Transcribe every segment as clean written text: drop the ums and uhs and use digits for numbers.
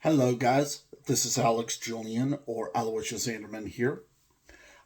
Hello, guys. This is Alex Julian or Aloysius Anderman here.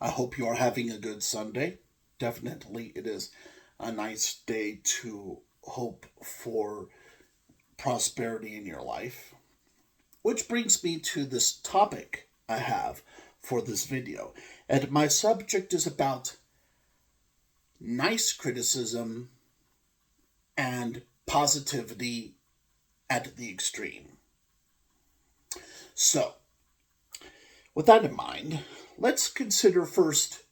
I hope you are having a good Sunday. Definitely, it is a nice day to hope for prosperity in your life. Which brings me to this topic I have for this video. And my subject is about nice criticism and positivity at the extreme. So, with that in mind, let's consider first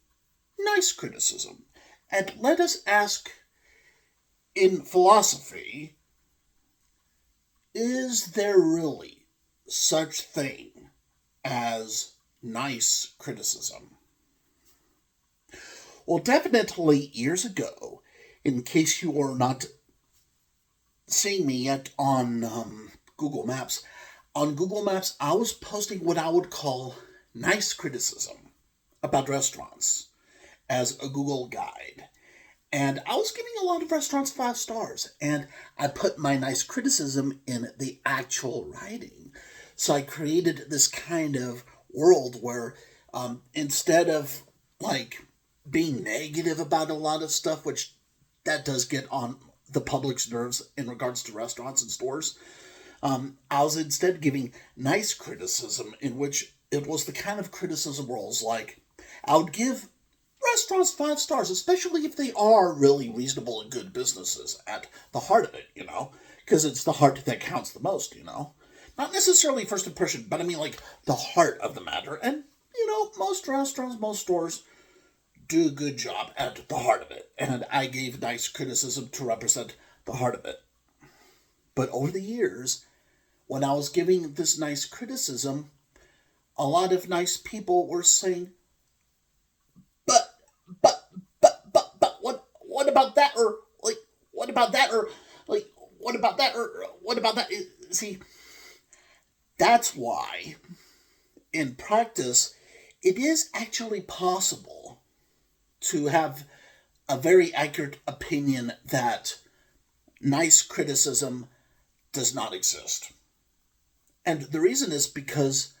nice criticism. And let us ask in philosophy, is there really such thing as nice criticism? Well, definitely years ago, in case you are not seeing me yet on Google Maps, I was posting what I would call nice criticism about restaurants as a Google guide. And I was giving a lot of restaurants 5 stars, and I put my nice criticism in the actual writing. So I created this kind of world where instead of like being negative about a lot of stuff, which that does get on the public's nerves in regards to restaurants and stores, I was instead giving nice criticism, in which it was the kind of criticism where I was like, I would give restaurants 5 stars, especially if they are really reasonable and good businesses at the heart of it, because it's the heart that counts the most. Not necessarily first impression, but I mean like the heart of the matter. And, most restaurants, most stores do a good job at the heart of it. And I gave nice criticism to represent the heart of it. But over the years, when I was giving this nice criticism, a lot of nice people were saying, but, what about that? Or, like, what about that? Or, like, what about that? Or, what about that? See, that's why, in practice, it is actually possible to have a very accurate opinion that nice criticism does not exist. And the reason is because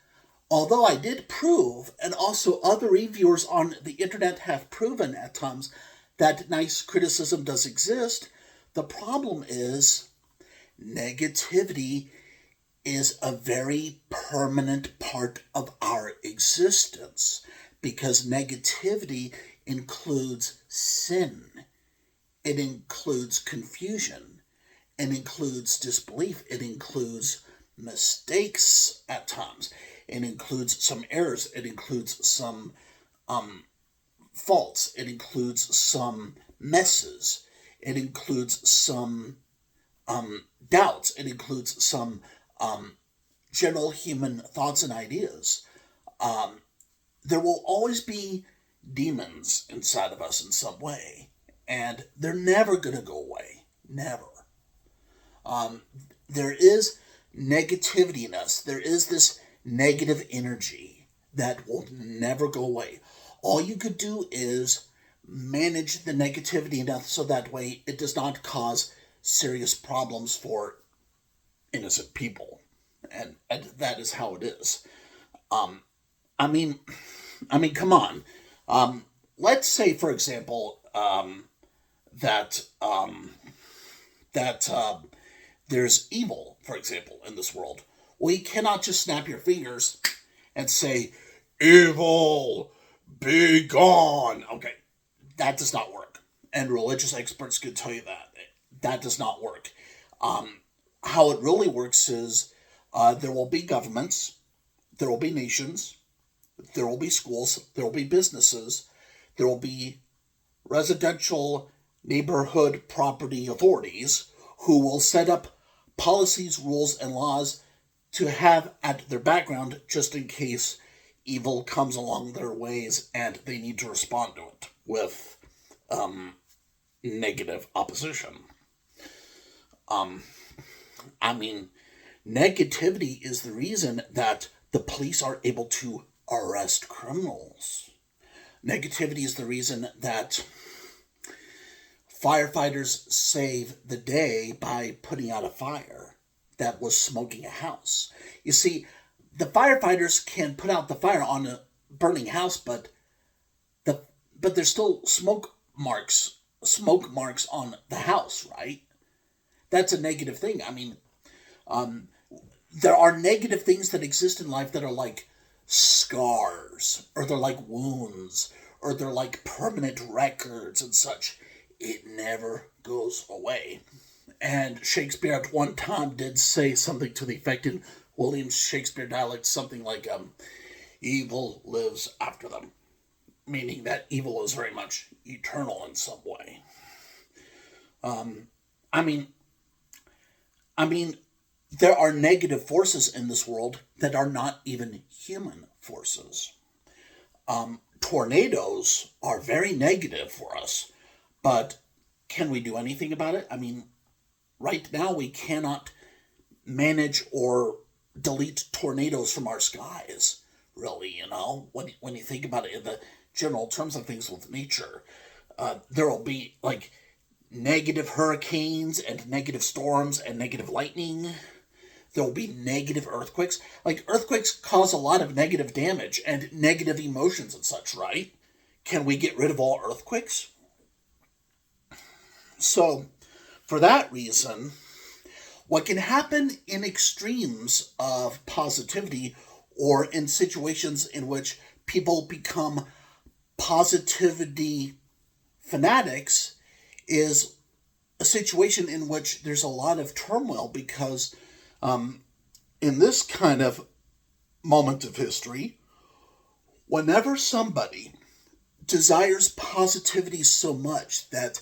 although I did prove, and also other reviewers on the internet have proven at times, that nice criticism does exist, the problem is negativity is a very permanent part of our existence, because negativity includes sin, it includes confusion, it includes disbelief, it includes mistakes at times, it includes some errors, it includes some faults, it includes some messes, it includes some doubts, it includes some general human thoughts and ideas. There will always be demons inside of us in some way, and they're never going to go away. Never. There is negativity in us. There is this negative energy that will never go away. All you could do is manage the negativity enough so that way it does not cause serious problems for innocent people. And that is how it is. I mean, come on. Let's say, for example, that there's evil, for example, in this world. Well, you cannot just snap your fingers and say, "Evil, be gone." Okay, that does not work, and religious experts can tell you that that does not work. How it really works is there will be governments, there will be nations, there will be schools, there will be businesses, there will be residential neighborhood property authorities who will set up policies, rules, and laws to have at their background just in case evil comes along their ways and they need to respond to it with negative opposition. I mean, negativity is the reason that the police are able to arrest criminals. Negativity is the reason that firefighters save the day by putting out a fire. that was smoking a house. You see, the firefighters can put out the fire on a burning house, but there's still smoke marks on the house, right? That's a negative thing. I mean, there are negative things that exist in life that are like scars, or they're like wounds, or they're like permanent records and such. It never goes away. And Shakespeare at one time did say something to the effect in William Shakespeare dialect, something like, evil lives after them, meaning that evil is very much eternal in some way. I mean, there are negative forces in this world that are not even human forces. Tornadoes are very negative for us, but can we do anything about it? I mean, right now we cannot manage or delete tornadoes from our skies, really, when you think about it in the general terms of things with nature. There will be, like, negative hurricanes and negative storms and negative lightning. There will be negative earthquakes. Like, earthquakes cause a lot of negative damage and negative emotions and such, right? Can we get rid of all earthquakes? So, for that reason, what can happen in extremes of positivity, or in situations in which people become positivity fanatics, is a situation in which there's a lot of turmoil, because in this kind of moment of history, whenever somebody desires positivity so much that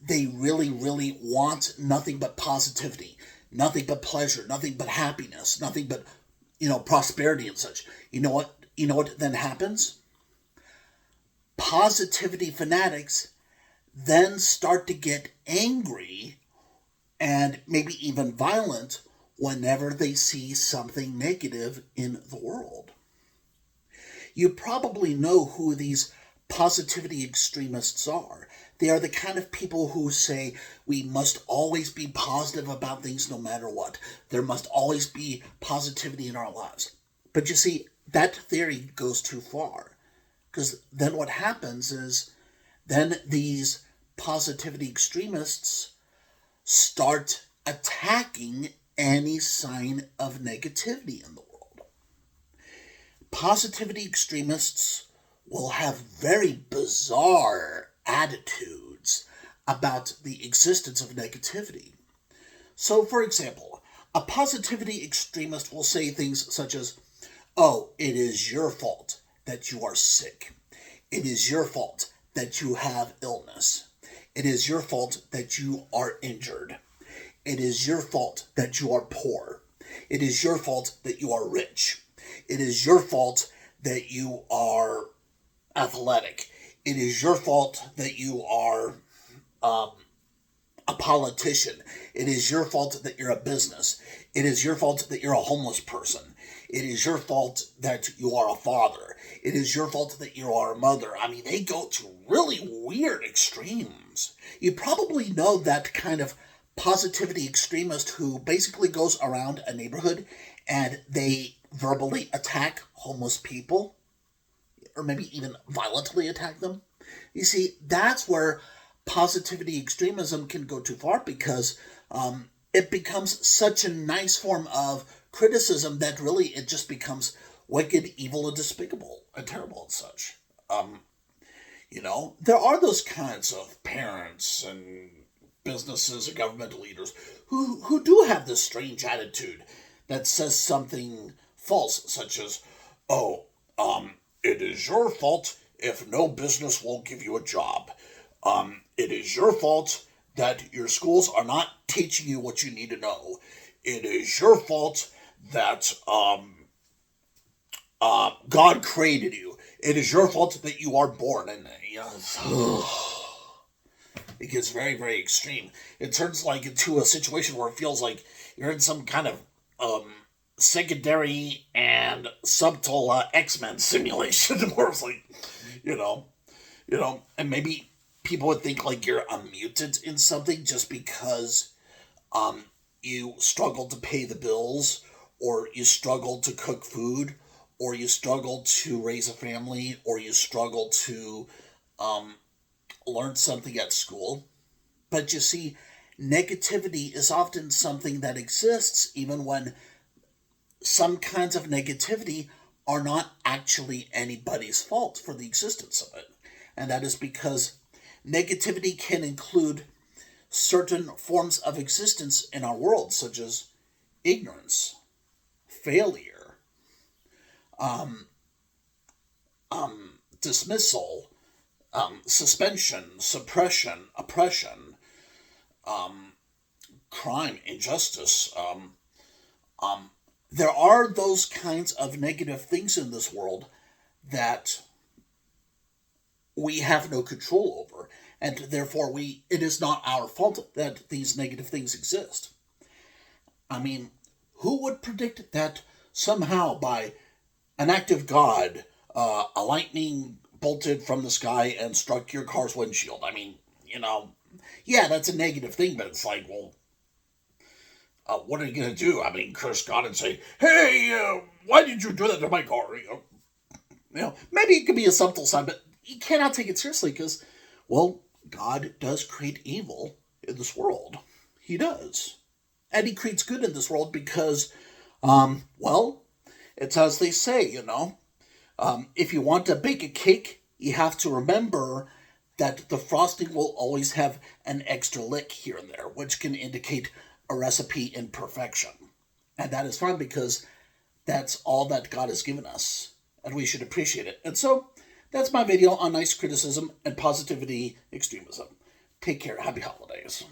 they really, really want nothing but positivity, nothing but pleasure, nothing but happiness, nothing but, prosperity and such, you know what then happens? Positivity fanatics then start to get angry and maybe even violent whenever they see something negative in the world. You probably know who these positivity extremists are. They are the kind of people who say we must always be positive about things no matter what. There must always be positivity in our lives. But you see, that theory goes too far. Because then what happens is, then these positivity extremists start attacking any sign of negativity in the world. Positivity extremists will have very bizarre attitudes about the existence of negativity. So, for example, a positivity extremist will say things such as, "Oh, it is your fault that you are sick. It is your fault that you have illness. It is your fault that you are injured. It is your fault that you are poor. It is your fault that you are rich. It is your fault that you are athletic. It is your fault that you are a politician. It is your fault that you're a business. It is your fault that you're a homeless person. It is your fault that you are a father. It is your fault that you are a mother." I mean, they go to really weird extremes. You probably know that kind of positivity extremist who basically goes around a neighborhood and they verbally attack homeless people, or maybe even violently attack them. You see, that's where positivity extremism can go too far, because it becomes such a nice form of criticism that really it just becomes wicked, evil, and despicable, and terrible and such. There are those kinds of parents and businesses and governmental leaders who do have this strange attitude that says something false, such as, "Oh, it is your fault if no business will give you a job. It is your fault that your schools are not teaching you what you need to know. It is your fault that God created you. It is your fault that you are born." And it gets very, very extreme. It turns into a situation where it feels like you're in some kind of secondary and subtle X-Men simulation, where it's like, and maybe people would think like you're a mutant in something just because you struggle to pay the bills, or you struggle to cook food, or you struggle to raise a family, or you struggle to learn something at school. But you see, negativity is often something that exists even when some kinds of negativity are not actually anybody's fault for the existence of it. And that is because negativity can include certain forms of existence in our world, such as ignorance, failure, dismissal, suspension, suppression, oppression, crime, injustice. There are those kinds of negative things in this world that we have no control over, and therefore it is not our fault that these negative things exist. I mean, who would predict that somehow by an act of God, a lightning bolted from the sky and struck your car's windshield? I mean, yeah, that's a negative thing, but it's like, well, what are you going to do? I mean, curse God and say, hey, why did you do that to my car? Maybe it could be a subtle sign, but you cannot take it seriously because, well, God does create evil in this world. He does. And he creates good in this world because, well, it's as they say, if you want to bake a cake, you have to remember that the frosting will always have an extra lick here and there, which can indicate a recipe imperfection. And that is fine because that's all that God has given us, and we should appreciate it. And so, that's my video on nice criticism and positivity extremism. Take care. Happy holidays.